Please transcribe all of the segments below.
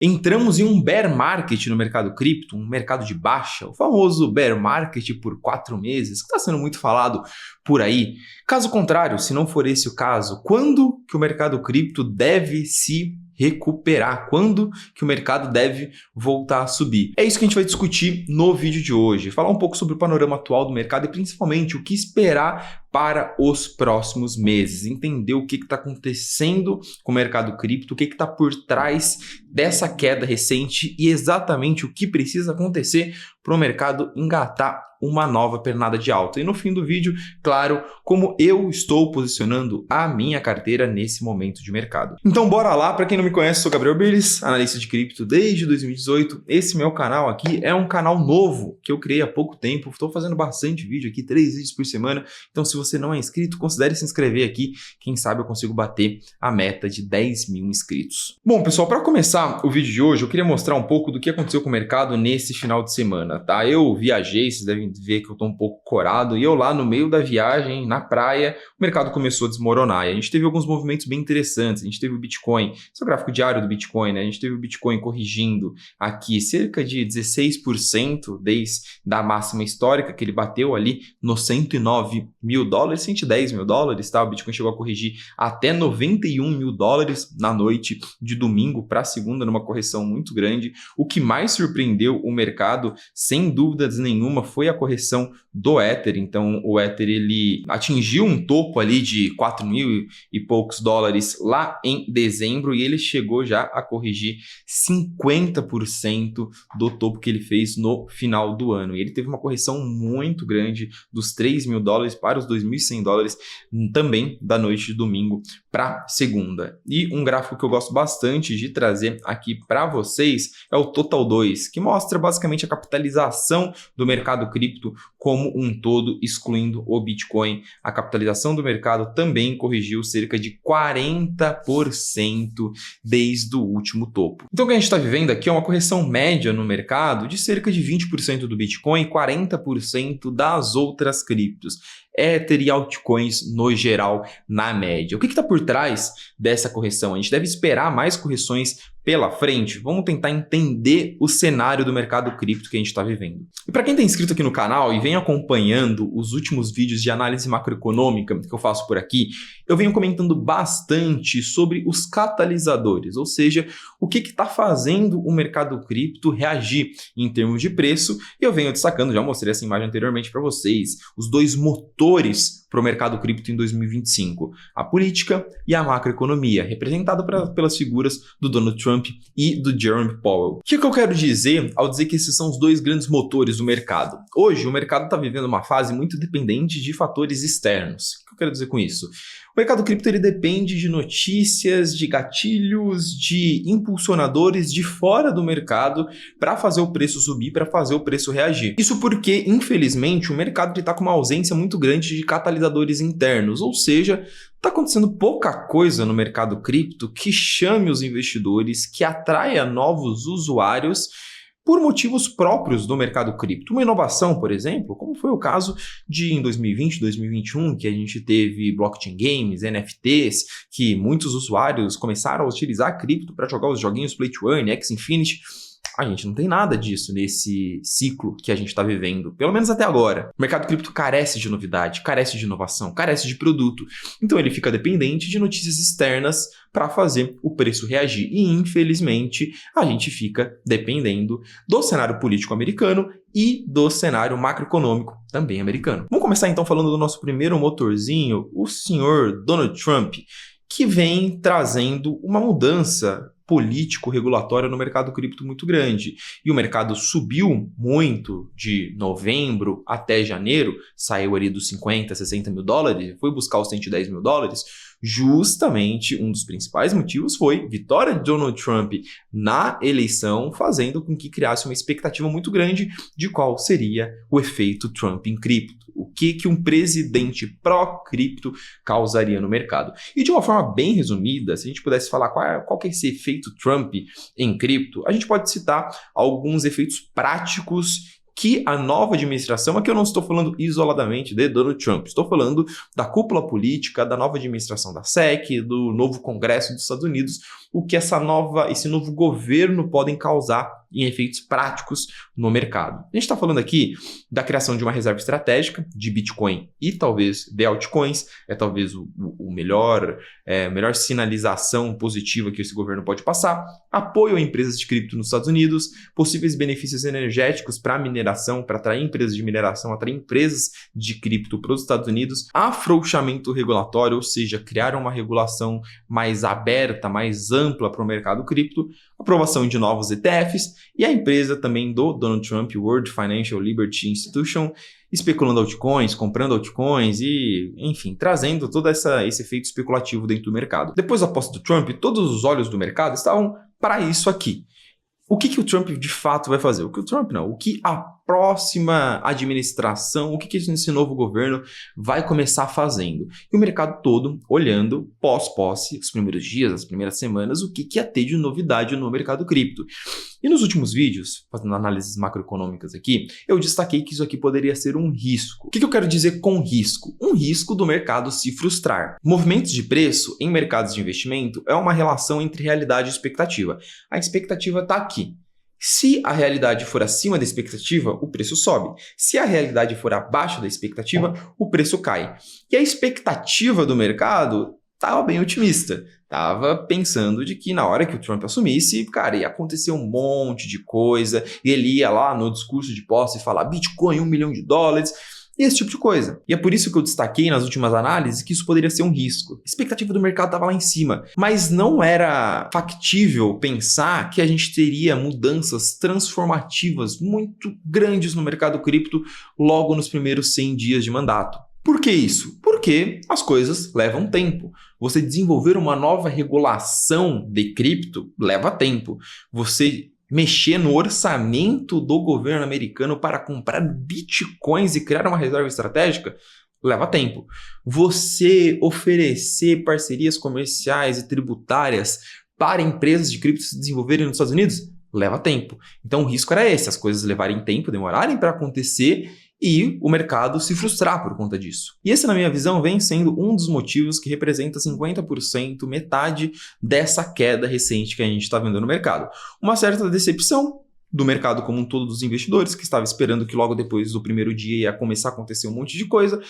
Entramos em um bear market no mercado cripto, um mercado de baixa, o famoso bear market por 4 meses, que está sendo muito falado por aí. Caso contrário, se não for esse o caso, quando que o mercado cripto deve se recuperar? Quando que o mercado deve voltar a subir? É isso que a gente vai discutir no vídeo de hoje. Falar um pouco sobre o panorama atual do mercado e principalmente o que esperar para os próximos meses. Entender o que está acontecendo com o mercado cripto, o que está por trás dessa queda recente e exatamente o que precisa acontecer para o mercado engatar uma nova pernada de alta. E no fim do vídeo, claro, como eu estou posicionando a minha carteira nesse momento de mercado. Então bora lá, para quem não me conhece, sou Gabriel Bires, analista de cripto desde 2018. Esse meu canal aqui é um canal novo que eu criei há pouco tempo. Estou fazendo bastante vídeo aqui, 3 vídeos por semana. Então se você não é inscrito, considere se inscrever aqui. Quem sabe eu consigo bater a meta de 10 mil inscritos. Bom, pessoal, para começar o vídeo de hoje, eu queria mostrar um pouco do que aconteceu com o mercado nesse final de semana, tá? Eu viajei, vocês devem ver que eu estou um pouco corado, e eu lá no meio da viagem, na praia, o mercado começou a desmoronar, e a gente teve alguns movimentos bem interessantes. A gente teve o Bitcoin, esse é o gráfico diário do Bitcoin, né? A gente teve o Bitcoin corrigindo aqui cerca de 16% desde a máxima histórica, que ele bateu ali nos 109 mil dólares, 110 mil dólares, tá? O Bitcoin chegou a corrigir até 91 mil dólares na noite de domingo para segunda, numa correção muito grande. O que mais surpreendeu o mercado, sem dúvidas nenhuma, foi a correção do Ether. Então o Ether ele atingiu um topo ali de 4 mil e poucos dólares lá em dezembro e ele chegou já a corrigir 50% do topo que ele fez no final do ano. E ele teve uma correção muito grande dos 3 mil dólares para os 2.100 dólares também da noite de domingo para segunda. E um gráfico que eu gosto bastante de trazer aqui para vocês é o Total 2, que mostra basicamente a capitalização do mercado cripto como um todo, excluindo o Bitcoin. A capitalização do mercado também corrigiu cerca de 40% desde o último topo. Então o que a gente está vivendo aqui é uma correção média no mercado de cerca de 20% do Bitcoin e 40% das outras criptos. Ether e altcoins no geral, na média. O que está por trás dessa correção? A gente deve esperar mais correções pela frente? Vamos tentar entender o cenário do mercado cripto que a gente está vivendo. E para quem está inscrito aqui no canal e vem acompanhando os últimos vídeos de análise macroeconômica que eu faço por aqui, eu venho comentando bastante sobre os catalisadores, ou seja, o que está fazendo o mercado cripto reagir em termos de preço. E eu venho destacando, já mostrei essa imagem anteriormente para vocês, os dois motores para o mercado cripto em 2025, a política e a macroeconomia, representada pelas figuras do Donald Trump e do Jerome Powell. O que eu quero dizer ao dizer que esses são os dois grandes motores do mercado? Hoje, o mercado está vivendo uma fase muito dependente de fatores externos. O que eu quero dizer com isso? O mercado cripto ele depende de notícias, de gatilhos, de impulsionadores de fora do mercado para fazer o preço subir, para fazer o preço reagir. Isso porque, infelizmente, o mercado está com uma ausência muito grande de catalisadores internos, ou seja, está acontecendo pouca coisa no mercado cripto que chame os investidores, que atraia novos usuários por motivos próprios do mercado cripto. Uma inovação, por exemplo, como foi o caso de em 2020, 2021, que a gente teve blockchain games, NFTs, que muitos usuários começaram a utilizar cripto para jogar os joguinhos Play to Earn, Axie Infinity. A gente não tem nada disso nesse ciclo que a gente está vivendo, pelo menos até agora. O mercado cripto carece de novidade, carece de inovação, carece de produto. Então ele fica dependente de notícias externas para fazer o preço reagir. E infelizmente a gente fica dependendo do cenário político americano e do cenário macroeconômico também americano. Vamos começar então falando do nosso primeiro motorzinho, o senhor Donald Trump, que vem trazendo uma mudança político-regulatória no mercado cripto muito grande. E o mercado subiu muito de novembro até janeiro, saiu ali dos 50, 60 mil dólares, foi buscar os 110 mil dólares. Justamente um dos principais motivos foi vitória de Donald Trump na eleição, fazendo com que criasse uma expectativa muito grande de qual seria o efeito Trump em cripto. O que um presidente pró-cripto causaria no mercado. E de uma forma bem resumida, se a gente pudesse falar qual que é esse efeito Trump em cripto, a gente pode citar alguns efeitos práticos que a nova administração, aqui eu não estou falando isoladamente de Donald Trump, estou falando da cúpula política, da nova administração da SEC, do novo Congresso dos Estados Unidos, o que esse novo governo podem causar em efeitos práticos no mercado. A gente está falando aqui da criação de uma reserva estratégica de Bitcoin e talvez de altcoins, é talvez o melhor sinalização positiva que esse governo pode passar, apoio a empresas de cripto nos Estados Unidos, possíveis benefícios energéticos para a mineração, para atrair empresas de mineração, atrair empresas de cripto para os Estados Unidos, afrouxamento regulatório, ou seja, criar uma regulação mais aberta, mais ampla para o mercado cripto, aprovação de novos ETFs e a empresa também do Donald Trump, World Financial Liberty Institution, especulando altcoins, comprando altcoins e, enfim, trazendo todo esse efeito especulativo dentro do mercado. Depois da posse do Trump, todos os olhos do mercado estavam para isso aqui. O que o Trump de fato vai fazer? O que a próxima administração, o que esse novo governo vai começar fazendo? E o mercado todo olhando pós-posse, os primeiros dias, as primeiras semanas, o que ia ter de novidade no mercado cripto. E nos últimos vídeos, fazendo análises macroeconômicas aqui, eu destaquei que isso aqui poderia ser um risco. O que eu quero dizer com risco? Um risco do mercado se frustrar. Movimentos de preço em mercados de investimento é uma relação entre realidade e expectativa. A expectativa está aqui. Se a realidade for acima da expectativa, o preço sobe. Se a realidade for abaixo da expectativa, o preço cai. E a expectativa do mercado estava bem otimista. Estava pensando de que na hora que o Trump assumisse, cara, ia acontecer um monte de coisa, e ele ia lá no discurso de posse falar Bitcoin, $1 milhão, e esse tipo de coisa. E é por isso que eu destaquei nas últimas análises que isso poderia ser um risco. A expectativa do mercado estava lá em cima, mas não era factível pensar que a gente teria mudanças transformativas muito grandes no mercado cripto logo nos primeiros 100 dias de mandato. Por que isso? Porque as coisas levam tempo. Você desenvolver uma nova regulação de cripto leva tempo. Você mexer no orçamento do governo americano para comprar bitcoins e criar uma reserva estratégica leva tempo. Você oferecer parcerias comerciais e tributárias para empresas de cripto se desenvolverem nos Estados Unidos leva tempo. Então o risco era esse, as coisas levarem tempo, demorarem para acontecer e o mercado se frustrar por conta disso. E esse, na minha visão, vem sendo um dos motivos que representa 50%, metade dessa queda recente que a gente está vendo no mercado. Uma certa decepção do mercado como um todo, dos investidores, que estava esperando que logo depois do primeiro dia ia começar a acontecer um monte de coisa,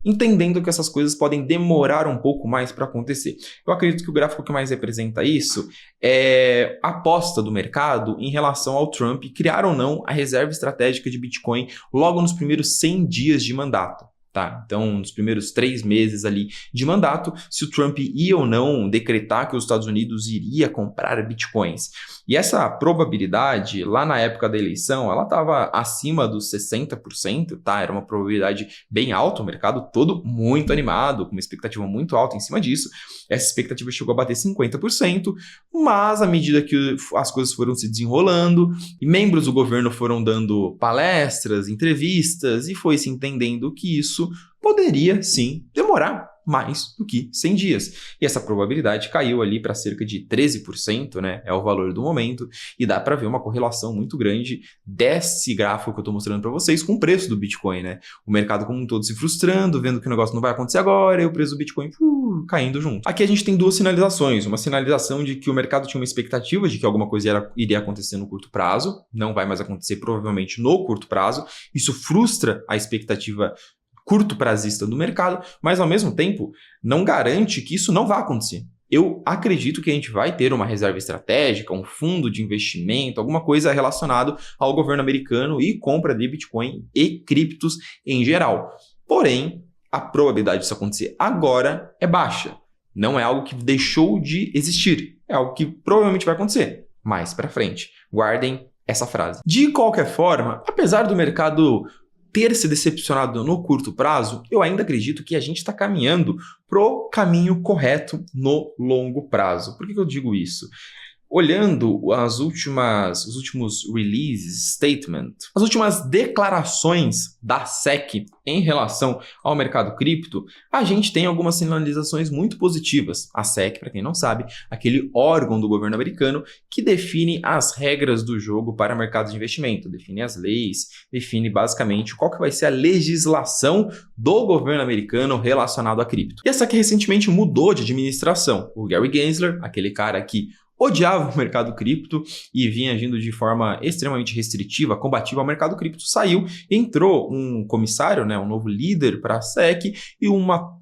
entendendo que essas coisas podem demorar um pouco mais para acontecer. Eu acredito que o gráfico que mais representa isso é a aposta do mercado em relação ao Trump criar ou não a reserva estratégica de Bitcoin logo nos primeiros 100 dias de mandato. Tá? Então, nos primeiros 3 meses ali de mandato, se o Trump ia ou não decretar que os Estados Unidos iria comprar bitcoins. E essa probabilidade, lá na época da eleição, ela estava acima dos 60%, tá? Era uma probabilidade bem alta, o mercado todo muito animado, com uma expectativa muito alta em cima disso. Essa expectativa chegou a bater 50%, mas à medida que as coisas foram se desenrolando, e membros do governo foram dando palestras, entrevistas, e foi se entendendo que isso poderia, sim, demorar mais do que 100 dias. E essa probabilidade caiu ali para cerca de 13%, né? É o valor do momento, e dá para ver uma correlação muito grande desse gráfico que eu estou mostrando para vocês com o preço do Bitcoin, né? O mercado como um todo se frustrando, vendo que o negócio não vai acontecer agora, e o preço do Bitcoin caindo junto. Aqui a gente tem 2 sinalizações. Uma sinalização de que o mercado tinha uma expectativa de que alguma coisa iria acontecer no curto prazo, não vai mais acontecer provavelmente no curto prazo. Isso frustra a expectativa curto prazista do mercado, mas ao mesmo tempo não garante que isso não vá acontecer. Eu acredito que a gente vai ter uma reserva estratégica, um fundo de investimento, alguma coisa relacionada ao governo americano e compra de Bitcoin e criptos em geral. Porém, a probabilidade disso acontecer agora é baixa. Não é algo que deixou de existir, é algo que provavelmente vai acontecer mais para frente. Guardem essa frase. De qualquer forma, apesar do mercado ter se decepcionado no curto prazo, eu ainda acredito que a gente está caminhando pro caminho correto no longo prazo. Por que eu digo isso? olhando os últimos release statement, as últimas declarações da SEC em relação ao mercado cripto, a gente tem algumas sinalizações muito positivas. A SEC, para quem não sabe, aquele órgão do governo americano que define as regras do jogo para mercados de investimento, define as leis, define basicamente qual que vai ser a legislação do governo americano relacionado a cripto. E essa que recentemente mudou de administração. O Gary Gensler, aquele cara que odiava o mercado cripto e vinha agindo de forma extremamente restritiva, combativa ao mercado cripto, saiu, entrou um comissário, né, um novo líder para a SEC e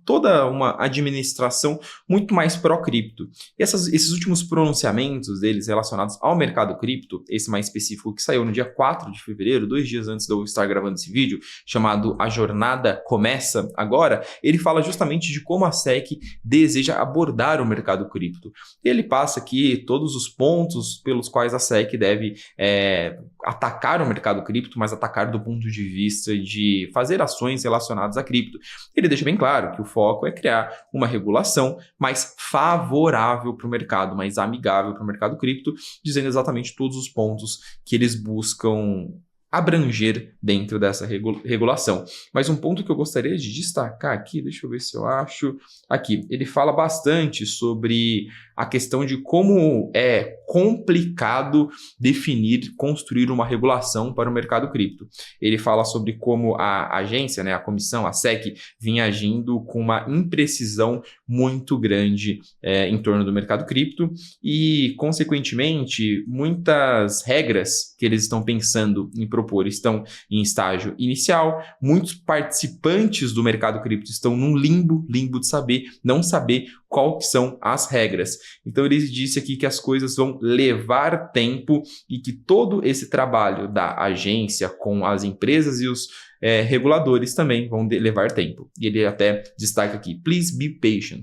toda uma administração muito mais pró-cripto. E esses últimos pronunciamentos deles relacionados ao mercado cripto, esse mais específico que saiu no dia 4 de fevereiro, 2 dias antes de eu estar gravando esse vídeo, chamado A Jornada Começa Agora, ele fala justamente de como a SEC deseja abordar o mercado cripto. Ele passa aqui todos os pontos pelos quais a SEC deve atacar o mercado cripto, mas atacar do ponto de vista de fazer ações relacionadas a cripto. Ele deixa bem claro que o foco é criar uma regulação mais favorável para o mercado, mais amigável para o mercado cripto, dizendo exatamente todos os pontos que eles buscam abranger dentro dessa regulação. Mas um ponto que eu gostaria de destacar aqui, deixa eu ver se eu acho, aqui, ele fala bastante sobre a questão de como é complicado definir, construir uma regulação para o mercado cripto. Ele fala sobre como a agência, né, a comissão, a SEC, vinha agindo com uma imprecisão muito grande em torno do mercado cripto e, consequentemente, muitas regras que eles estão pensando em propor estão em estágio inicial, muitos participantes do mercado cripto estão num limbo de não saber quais são as regras. Então ele disse aqui que as coisas vão levar tempo e que todo esse trabalho da agência com as empresas e os reguladores também vão levar tempo. E ele até destaca aqui, please be patient.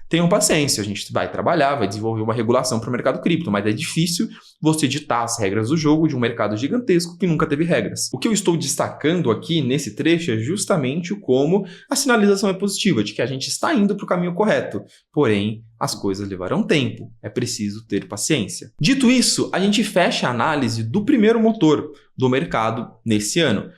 Tenham paciência, a gente vai trabalhar, vai desenvolver uma regulação para o mercado cripto, mas é difícil você ditar as regras do jogo de um mercado gigantesco que nunca teve regras. O que eu estou destacando aqui nesse trecho é justamente como a sinalização é positiva, de que a gente está indo para o caminho correto, porém as coisas levarão tempo, é preciso ter paciência. Dito isso, a gente fecha a análise do primeiro motor do mercado nesse ano,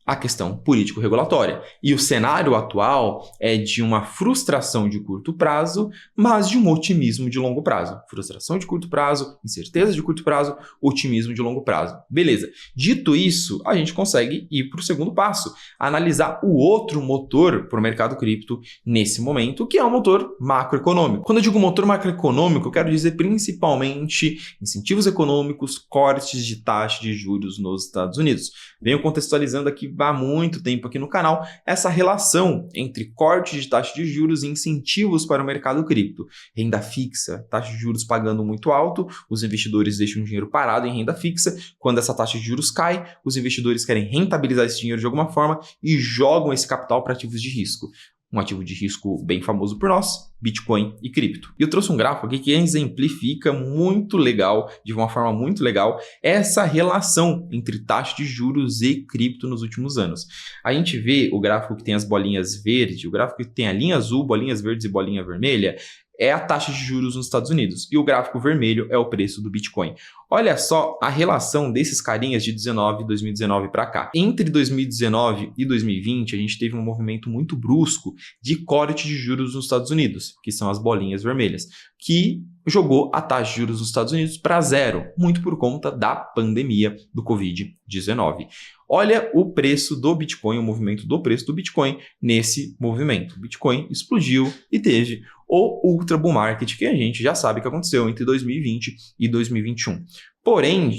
a questão político-regulatória. E o cenário atual é de uma frustração de curto prazo, mas de um otimismo de longo prazo. Frustração de curto prazo, incerteza de curto prazo, otimismo de longo prazo. Beleza. Dito isso, a gente consegue ir para o segundo passo, analisar o outro motor para o mercado cripto nesse momento, que é o motor macroeconômico. Quando eu digo motor macroeconômico, eu quero dizer principalmente incentivos econômicos, cortes de taxa de juros nos Estados Unidos. Venho contextualizando aqui há muito tempo aqui no canal essa relação entre corte de taxa de juros e incentivos para o mercado cripto. Renda fixa, taxa de juros pagando muito alto, os investidores deixam o dinheiro parado em renda fixa. Quando essa taxa de juros cai, os investidores querem rentabilizar esse dinheiro de alguma forma e jogam esse capital para ativos de risco. Um ativo de risco bem famoso por nós, Bitcoin e cripto. E eu trouxe um gráfico aqui que exemplifica muito legal, de uma forma muito legal, essa relação entre taxa de juros e cripto nos últimos anos. A gente vê o gráfico que tem as bolinhas verdes, o gráfico que tem a linha azul, bolinhas verdes e bolinha vermelha, é a taxa de juros nos Estados Unidos. E o gráfico vermelho é o preço do Bitcoin. Olha só a relação desses carinhas de 2019 para cá. Entre 2019 e 2020, a gente teve um movimento muito brusco de corte de juros nos Estados Unidos, que são as bolinhas vermelhas, que jogou a taxa de juros nos Estados Unidos para zero, muito por conta da pandemia do Covid-19. Olha o preço do Bitcoin, o movimento do preço do Bitcoin nesse movimento. O Bitcoin explodiu e teve o Ultra Bull Market, que a gente já sabe que aconteceu entre 2020 e 2021. Porém,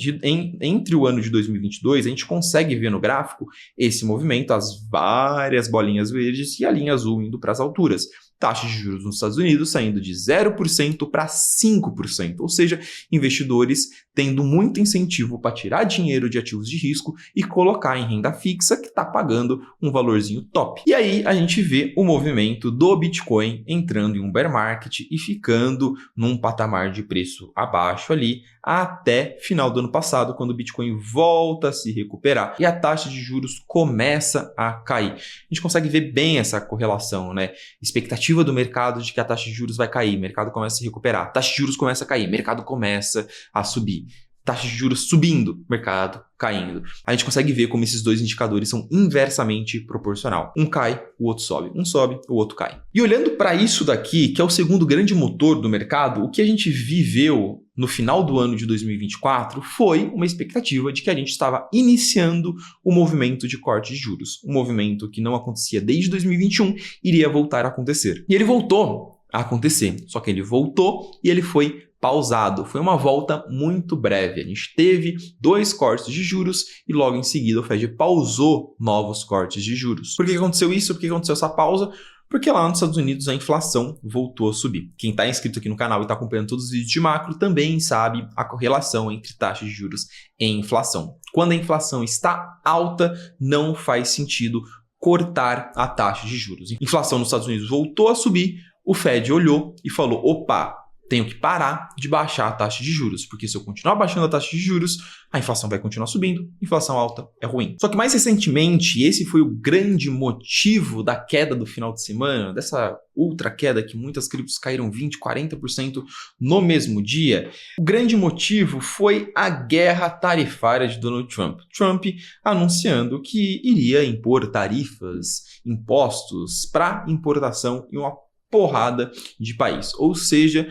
entre o ano de 2022, a gente consegue ver no gráfico esse movimento, as várias bolinhas verdes e a linha azul indo para as alturas. Taxa de juros nos Estados Unidos saindo de 0% para 5%, ou seja, investidores tendo muito incentivo para tirar dinheiro de ativos de risco e colocar em renda fixa que está pagando um valorzinho top. E aí a gente vê o movimento do Bitcoin entrando em um bear market e ficando num patamar de preço abaixo ali até final do ano passado, quando o Bitcoin volta a se recuperar e a taxa de juros começa a cair. A gente consegue ver bem essa correlação, né? Expectativa expectativa do mercado de que a taxa de juros vai cair, o mercado começa a se recuperar, a taxa de juros começa a cair, o mercado começa a subir. Taxa de juros subindo, mercado caindo. A gente consegue ver como esses dois indicadores são inversamente proporcional. Um cai, o outro sobe. Um sobe, o outro cai. E olhando para isso daqui, que é o segundo grande motor do mercado, o que a gente viveu no final do ano de 2024 foi uma expectativa de que a gente estava iniciando o movimento de corte de juros. Um movimento que não acontecia desde 2021, iria voltar a acontecer. E ele voltou a acontecer, só que ele voltou e ele foi pausado. Foi uma volta muito breve. A gente teve 2 cortes de juros e logo em seguida o Fed pausou novos cortes de juros. Por que aconteceu isso? Por que aconteceu essa pausa? Porque lá nos Estados Unidos a inflação voltou a subir. Quem está inscrito aqui no canal e está acompanhando todos os vídeos de macro também sabe a correlação entre taxa de juros e inflação. Quando a inflação está alta, não faz sentido cortar a taxa de juros. A inflação nos Estados Unidos voltou a subir, o Fed olhou e falou, opa, tenho que parar de baixar a taxa de juros, porque se eu continuar baixando a taxa de juros, a inflação vai continuar subindo, inflação alta é ruim. Só que mais recentemente, esse foi o grande motivo da queda do final de semana, dessa ultra queda que muitas criptos caíram 20%, 40% no mesmo dia. O grande motivo foi a guerra tarifária de Donald Trump. Trump anunciando que iria impor tarifas, impostos para importação em uma porrada de país. Ou seja,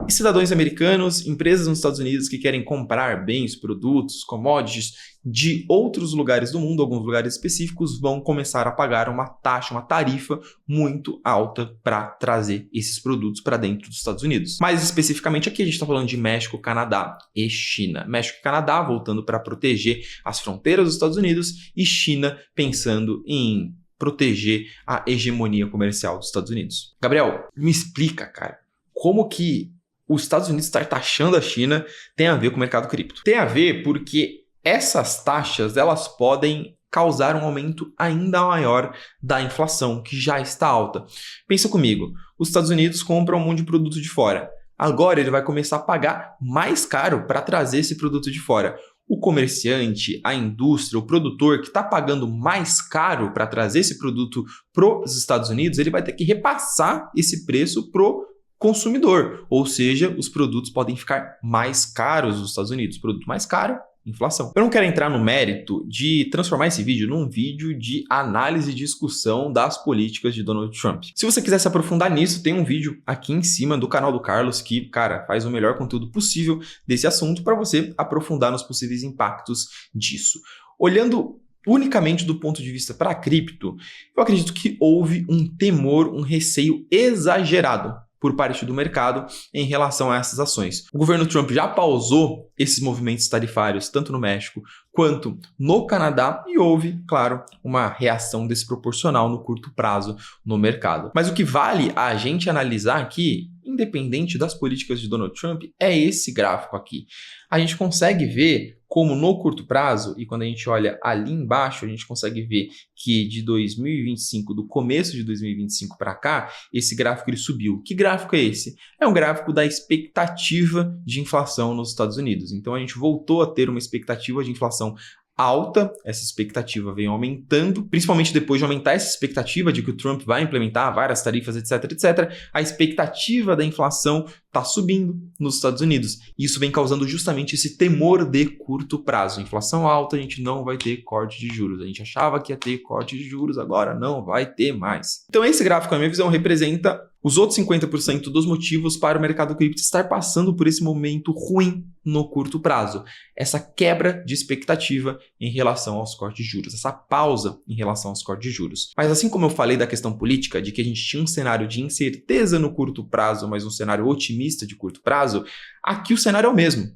cidadãos americanos, empresas nos Estados Unidos que querem comprar bens, produtos, commodities de outros lugares do mundo, alguns lugares específicos, vão começar a pagar uma taxa, uma tarifa muito alta para trazer esses produtos para dentro dos Estados Unidos. Mais especificamente aqui a gente está falando de México, Canadá e China. México e Canadá voltando para proteger as fronteiras dos Estados Unidos e China pensando em proteger a hegemonia comercial dos Estados Unidos. Gabriel, me explica, cara, como que os Estados Unidos estar taxando a China tem a ver com o mercado cripto? Tem a ver porque essas taxas, elas podem causar um aumento ainda maior da inflação, que já está alta. Pensa comigo, os Estados Unidos compram um monte de produto de fora. Agora ele vai começar a pagar mais caro para trazer esse produto de fora. O comerciante, a indústria, o produtor que está pagando mais caro para trazer esse produto para os Estados Unidos, ele vai ter que repassar esse preço para o consumidor. Ou seja, os produtos podem ficar mais caros nos Estados Unidos. Produto mais caro, inflação. Eu não quero entrar no mérito de transformar esse vídeo num vídeo de análise e discussão das políticas de Donald Trump. Se você quiser se aprofundar nisso, tem um vídeo aqui em cima do canal do Carlos que, cara, faz o melhor conteúdo possível desse assunto para você aprofundar nos possíveis impactos disso. Olhando unicamente do ponto de vista para a cripto, eu acredito que houve um temor, um receio exagerado por parte do mercado em relação a essas ações. O governo Trump já pausou esses movimentos tarifários tanto no México quanto no Canadá e houve, claro, uma reação desproporcional no curto prazo no mercado. Mas o que vale a gente analisar aqui, independente das políticas de Donald Trump, é esse gráfico aqui. A gente consegue ver como no curto prazo, e quando a gente olha ali embaixo, a gente consegue ver que de 2025, do começo de 2025 para cá, esse gráfico ele subiu. Que gráfico é esse? É um gráfico da expectativa de inflação nos Estados Unidos. Então a gente voltou a ter uma expectativa de inflação alta, essa expectativa vem aumentando, principalmente depois de aumentar essa expectativa de que o Trump vai implementar várias tarifas, etc, etc, a expectativa da inflação está subindo nos Estados Unidos. E isso vem causando justamente esse temor de curto prazo. Inflação alta, a gente não vai ter corte de juros. A gente achava que ia ter corte de juros, agora não vai ter mais. Então esse gráfico, na minha visão, representa os outros 50% dos motivos para o mercado cripto estar passando por esse momento ruim no curto prazo. Essa quebra de expectativa em relação aos cortes de juros, essa pausa em relação aos cortes de juros. Mas assim como eu falei da questão política, de que a gente tinha um cenário de incerteza no curto prazo, mas um cenário otimista de curto prazo, aqui o cenário é o mesmo.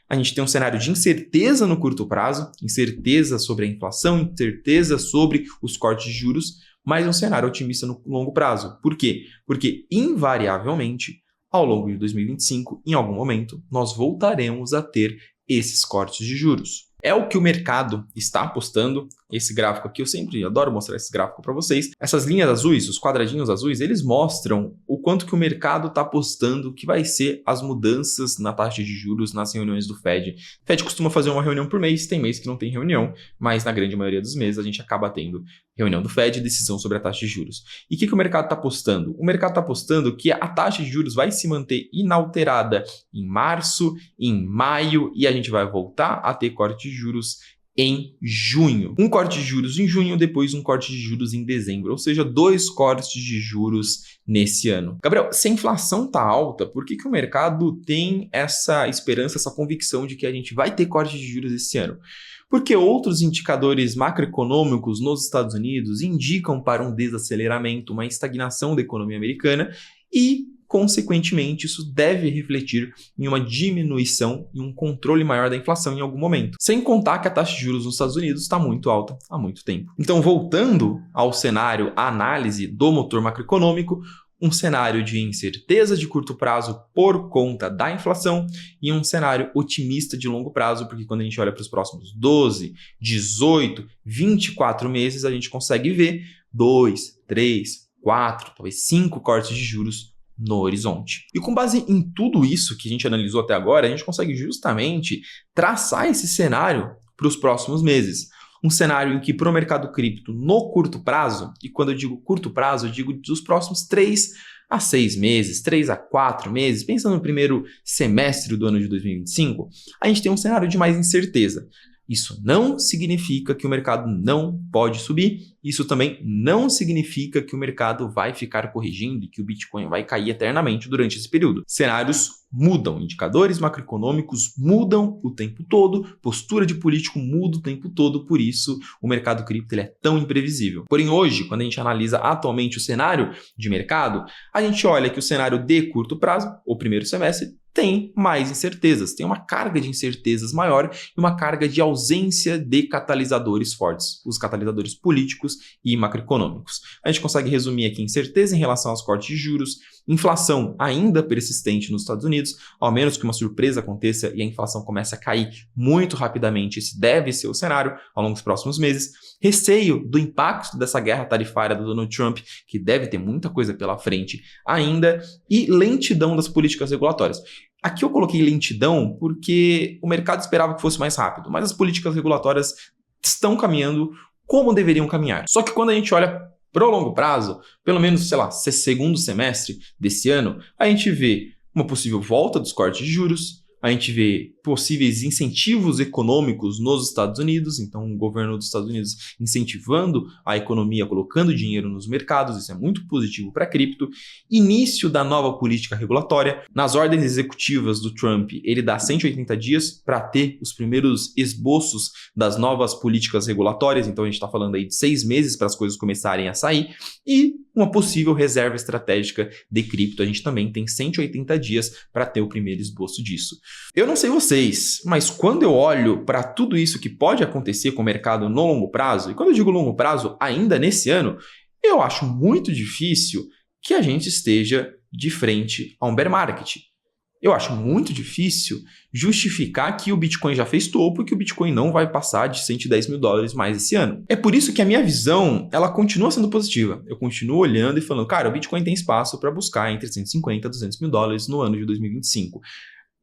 A gente tem um cenário de incerteza no curto prazo, incerteza sobre a inflação, incerteza sobre os cortes de juros, mas um cenário otimista no longo prazo. Por quê? Porque, invariavelmente, ao longo de 2025, em algum momento, nós voltaremos a ter esses cortes de juros. É o que o mercado está apostando. Esse gráfico aqui, eu sempre adoro mostrar esse gráfico para vocês. Essas linhas azuis, os quadradinhos azuis, eles mostram o quanto que o mercado está apostando que vai ser as mudanças na taxa de juros nas reuniões do Fed. O Fed costuma fazer uma reunião por mês, tem mês que não tem reunião, mas na grande maioria dos meses a gente acaba tendo reunião do Fed e decisão sobre a taxa de juros. E o que o mercado está apostando? O mercado está apostando que a taxa de juros vai se manter inalterada em março, em maio, e a gente vai voltar a ter corte de juros em junho. Um corte de juros em junho, depois um corte de juros em dezembro, ou seja, 2 cortes de juros nesse ano. Gabriel, se a inflação está alta, por que o mercado tem essa esperança, essa convicção de que a gente vai ter corte de juros esse ano? Porque outros indicadores macroeconômicos nos Estados Unidos indicam para um desaceleramento, uma estagnação da economia americana e, consequentemente, isso deve refletir em uma diminuição e um controle maior da inflação em algum momento. Sem contar que a taxa de juros nos Estados Unidos está muito alta há muito tempo. Então, voltando ao cenário, à análise do motor macroeconômico, um cenário de incerteza de curto prazo por conta da inflação e um cenário otimista de longo prazo, porque quando a gente olha para os próximos 12, 18, 24 meses, a gente consegue ver 2, 3, 4, talvez 5 cortes de juros no horizonte. E com base em tudo isso que a gente analisou até agora, a gente consegue justamente traçar esse cenário para os próximos meses. Um cenário em que para o mercado cripto no curto prazo, e quando eu digo curto prazo, eu digo dos próximos 3 a 6 meses, 3 a 4 meses, pensando no primeiro semestre do ano de 2025, a gente tem um cenário de mais incerteza. Isso não significa que o mercado não pode subir, isso também não significa que o mercado vai ficar corrigindo e que o Bitcoin vai cair eternamente durante esse período. Cenários mudam, indicadores macroeconômicos mudam o tempo todo, postura de político muda o tempo todo, por isso o mercado cripto ele é tão imprevisível. Porém, hoje, quando a gente analisa atualmente o cenário de mercado, a gente olha que o cenário de curto prazo, o primeiro semestre, tem mais incertezas, tem uma carga de incertezas maior e uma carga de ausência de catalisadores fortes, os catalisadores políticos e macroeconômicos. A gente consegue resumir aqui incerteza em relação aos cortes de juros, inflação ainda persistente nos Estados Unidos, ao menos que uma surpresa aconteça e a inflação comece a cair muito rapidamente, esse deve ser o cenário ao longo dos próximos meses, receio do impacto dessa guerra tarifária do Donald Trump, que deve ter muita coisa pela frente ainda, e lentidão das políticas regulatórias. Aqui eu coloquei lentidão porque o mercado esperava que fosse mais rápido, mas as políticas regulatórias estão caminhando como deveriam caminhar. Só que quando a gente olha para o longo prazo, pelo menos, sei lá, segundo semestre desse ano, a gente vê uma possível volta dos cortes de juros, a gente vê possíveis incentivos econômicos nos Estados Unidos, então o governo dos Estados Unidos incentivando a economia, colocando dinheiro nos mercados, isso é muito positivo para a cripto. Início da nova política regulatória. Nas ordens executivas do Trump, ele dá 180 dias para ter os primeiros esboços das novas políticas regulatórias, então a gente está falando aí de 6 meses para as coisas começarem a sair, e uma possível reserva estratégica de cripto. A gente também tem 180 dias para ter o primeiro esboço disso. Eu não sei vocês, mas quando eu olho para tudo isso que pode acontecer com o mercado no longo prazo, e quando eu digo longo prazo, ainda nesse ano, eu acho muito difícil que a gente esteja de frente a um bear market. Eu acho muito difícil justificar que o Bitcoin já fez topo e que o Bitcoin não vai passar de 110 mil dólares mais esse ano. É por isso que a minha visão, ela continua sendo positiva. Eu continuo olhando e falando, cara, o Bitcoin tem espaço para buscar entre 150 e 200 mil dólares no ano de 2025.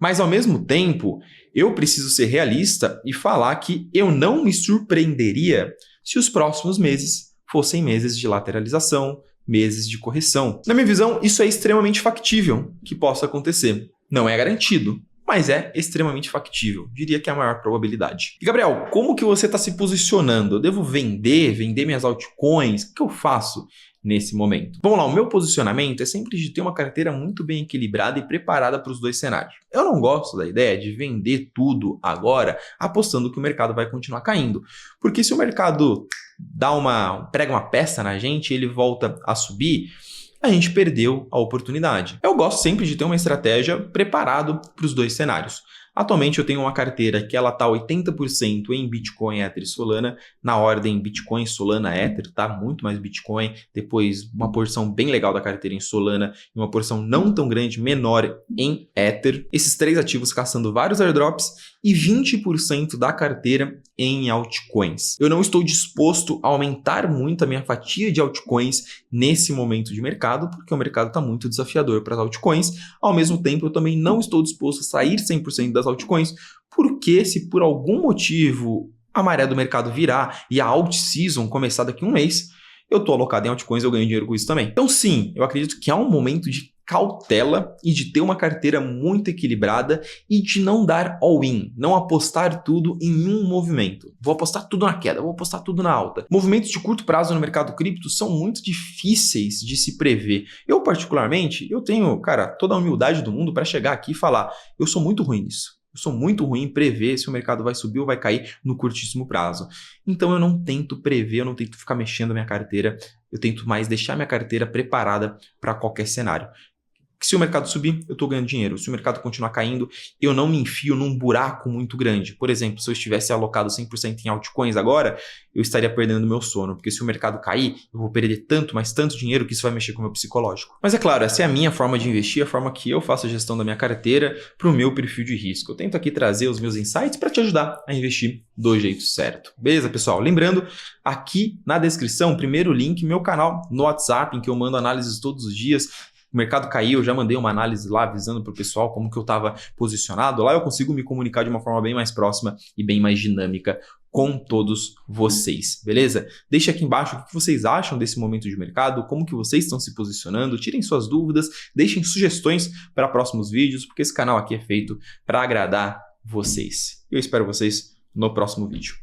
Mas, ao mesmo tempo, eu preciso ser realista e falar que eu não me surpreenderia se os próximos meses fossem meses de lateralização, meses de correção. Na minha visão, isso é extremamente factível que possa acontecer. Não é garantido, mas é extremamente factível. Diria que é a maior probabilidade. E, Gabriel, como que você está se posicionando? Eu devo vender minhas altcoins? O que eu faço nesse momento? Vamos lá, o meu posicionamento é sempre de ter uma carteira muito bem equilibrada e preparada para os dois cenários. Eu não gosto da ideia de vender tudo agora, apostando que o mercado vai continuar caindo. Porque se o mercado prega uma peça na gente e ele volta a subir, a gente perdeu a oportunidade. Eu gosto sempre de ter uma estratégia preparada para os dois cenários. Atualmente eu tenho uma carteira que ela está 80% em Bitcoin, Ether e Solana, na ordem Bitcoin, Solana, Ether, tá? Muito mais Bitcoin, depois uma porção bem legal da carteira em Solana e uma porção não tão grande, menor em Ether. Esses 3 ativos caçando vários airdrops e 20% da carteira em altcoins. Eu não estou disposto a aumentar muito a minha fatia de altcoins nesse momento de mercado, porque o mercado está muito desafiador para as altcoins. Ao mesmo tempo, eu também não estou disposto a sair 100% das altcoins, porque se por algum motivo a maré do mercado virar e a alt season começar daqui a um mês, eu estou alocado em altcoins e eu ganho dinheiro com isso também. Então sim, eu acredito que há um momento de cautela e de ter uma carteira muito equilibrada e de não dar all-in, não apostar tudo em um movimento. Vou apostar tudo na queda, vou apostar tudo na alta. Movimentos de curto prazo no mercado cripto são muito difíceis de se prever. Eu particularmente, eu tenho, cara, toda a humildade do mundo para chegar aqui e falar, eu sou muito ruim nisso. Eu sou muito ruim em prever se o mercado vai subir ou vai cair no curtíssimo prazo. Então eu não tento prever, eu não tento ficar mexendo a minha carteira, eu tento mais deixar minha carteira preparada para qualquer cenário. Se o mercado subir, eu estou ganhando dinheiro. Se o mercado continuar caindo, eu não me enfio num buraco muito grande. Por exemplo, se eu estivesse alocado 100% em altcoins agora, eu estaria perdendo meu sono. Porque se o mercado cair, eu vou perder tanto, mas tanto dinheiro que isso vai mexer com o meu psicológico. Mas é claro, essa é a minha forma de investir, a forma que eu faço a gestão da minha carteira para o meu perfil de risco. Eu tento aqui trazer os meus insights para te ajudar a investir do jeito certo. Beleza, pessoal? Lembrando, aqui na descrição, primeiro link, meu canal no WhatsApp, em que eu mando análises todos os dias. O mercado caiu, eu já mandei uma análise lá avisando para o pessoal como que eu estava posicionado. Lá eu consigo me comunicar de uma forma bem mais próxima e bem mais dinâmica com todos vocês, beleza? Deixe aqui embaixo o que vocês acham desse momento de mercado, como que vocês estão se posicionando, tirem suas dúvidas, deixem sugestões para próximos vídeos, porque esse canal aqui é feito para agradar vocês. Eu espero vocês no próximo vídeo.